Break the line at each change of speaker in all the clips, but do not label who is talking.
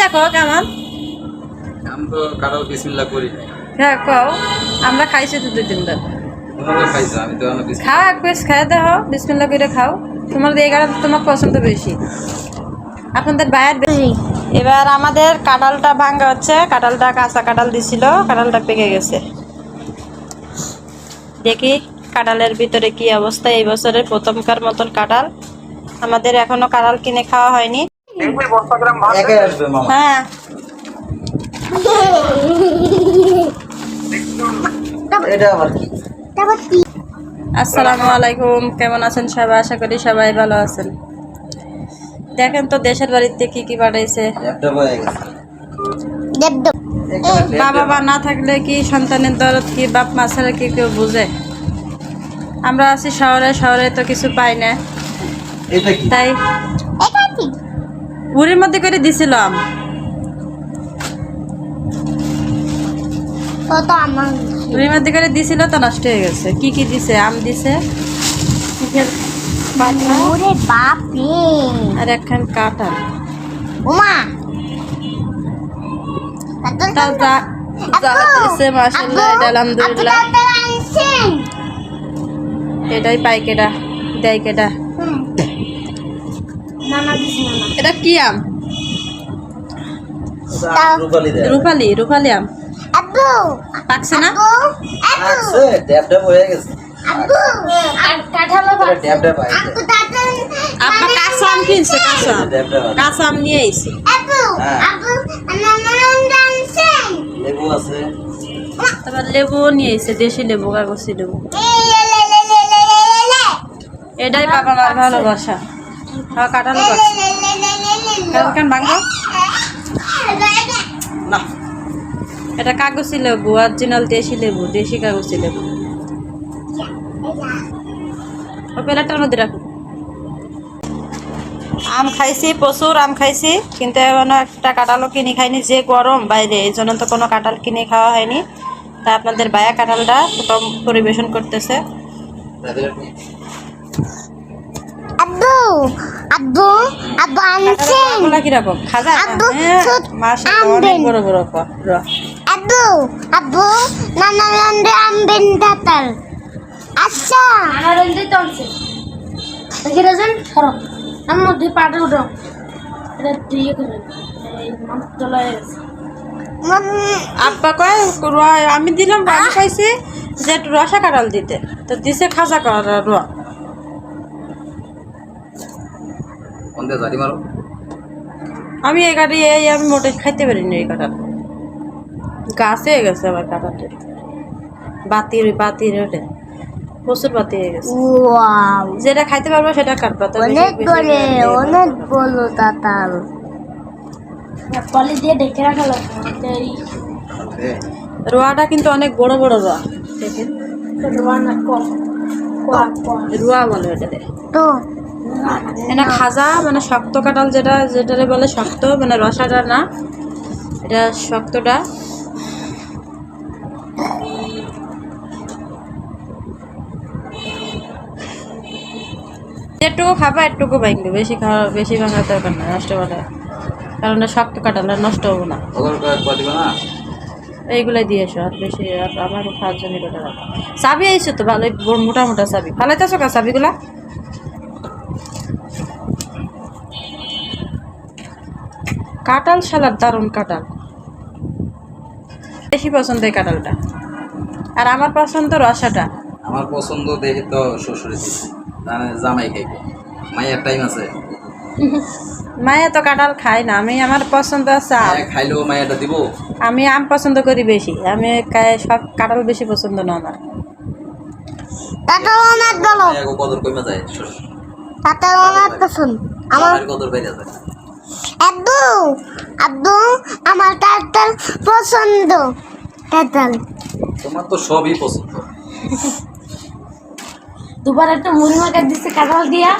টেস্টটা কও কেমন?
আমি তো কাটাল বিসমিল্লাহ করি না।
হ্যাঁ কও, আমরা খাইছি তো 2-3 বার।
তোমরা তো খাইছো, আমি তো এখনো
খাও এক পিস খাই দেখো, বিসমিল্লাহ করে খাও। তোমার এই কারণে তোমার পছন্দ বেশি, আপনাদের বায়ের বেশি। এবার আমাদের কাঁঠালটা ভাঙা হচ্ছে। কাঁঠালটা কাঁচা কাঁঠাল দিছিল, কাঁঠালটা পেকে গেছে। দেখি কাঁঠালের ভিতরে কি অবস্থা। এই বছরের প্রথমকার মতন কাঁঠাল। আমাদের এখনো কাঁঠাল কিনে খাওয়া হয়নি। হ্যাঁ আসসালামু আলাইকুম, কেমন আছেন সবাই? আশা করি সবাই ভালো আছেন। দেখেন তো দেশের বাড়িতে কি কি পাঠাইছে। বাবা মা না থাকলে কি সন্তানের দরদ কি বাপ মা ছাড়া কি কেউ বুঝে? আমরা আছি শহরে, শহরে তো কিছু পাই না, তাই উড়ির মধ্যে করে দিছিলাম। উড়ির মধ্যে করে দিছিল তো নষ্ট হয়ে গেছে। কি কি দিছে? আম দিছে আর একখান কাঁঠাল। মাশাআল্লাহ, এটা আলহামদুলিল্লাহ। এটাই পাই কেডা দেয় কেডা? এটা কি আম? রূপালি, রূপালি আম পাকছে না? আপা কাঁচা আম কিনছে, কাঁচা আম নিয়ে আইছে। তারপর লেবু নিয়ে আইছে, দেশি লেবু, কাগজি লেবু। এটাই বাবা মার ভালোবাসা। হ্যাঁ কাঁঠালও পাকছে। কাঁঠাল ভাঙবো না। এটা কাগজি লেবু, অরিজিনাল দেশি লেবু, দেশি কাগজি লেবু। ও প্লেটটার মধ্যে রাখো। আম খাইছি, প্রচুর আম খাইছি, কিন্তু এখনো একটা কাঁঠালও কিনে খাইনি। যে গরম বাইরে, এই জন্য তো কোনো কাঁঠাল কিনে খাওয়া হয়নি। তা আপনাদের বায়া কাঁঠালটা প্রথম পরিবেশন করতেছে। কিরকম খাজা? অনেক বড় বড়।
আচ্ছা
আব্বা কয় আমি দিলাম, আমি খাইছি যে রসা কাঁঠাল দিতে, তো দিছে খাজা কাঁঠাল রোয়া। আমি এই গাড়ি আমি মোটে খাইতে পারিনি। এই কাঁঠাল গাছে হয়ে গেছে আমার কাঁঠালটা, বাতির বাতির ওঠে, প্রচুর বাতি হয়ে গেছে। যেটা খাইতে পারবো সেটা কাটবো।
অনেক বড় কাঁঠাল দিয়ে দেখে রাখা লাগবে।
রোয়াটা কিন্তু অনেক বড় বড় রোয়া, দেখেন। রোয়া বলে এটাতে। এটা খাজা মানে শক্ত কাঁঠাল, যেটারে বলে শক্ত, মানে রসাটা না, এটা শক্তটা। একটুকু খাবা, একটুকু ভাঙবে, বেশি খাওয়া, বেশি ভাঙার দরকার না, নষ্ট করে। কারণ শক্ত কাঁঠাল নষ্ট হবো না। এইগুলাই দিয়ে এসো, আর বেশি আমার খাওয়ার জন্য চাবি আইসো তো ভালোই, মোটা মোটা চাবি ফালাইতেছো কা চাবিগুলা? কাঁঠাল সালাদ দারুণ কাঁঠাল, বেশি পছন্দ এই কাঁঠালটা। আর আমার পছন্দ রসাটা।
আমার পছন্দ দেখে তো শ্বশুরে দিচ্ছে, জামাই খাইবে। মায়ের টাইম আছে?
মায়া তো কাঁঠাল খাই না। আমি, আমার পছন্দ আছে আম।
খাইলেও মায়াটা দিব।
আমি আম পছন্দ করি বেশি। আমি সব কাঁঠাল বেশি পছন্দ না আমার।
কদর কমে যায়,
আমার
কদর বেড়ে যায়।
আব্বু আব্বু আমার কাঁঠাল পছন্দ। কাঁঠাল
তোমার তো সবই পছন্দ।
দুবার একটা মুড়ি মাখা দিচ্ছে কাঁঠাল দিয়া,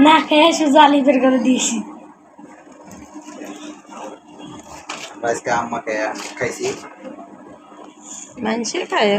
না খেয়ে শুধু আলি বের করে দিয়েছি।
আজকে আম্মাকে খাইছি,
মানুষের খায়।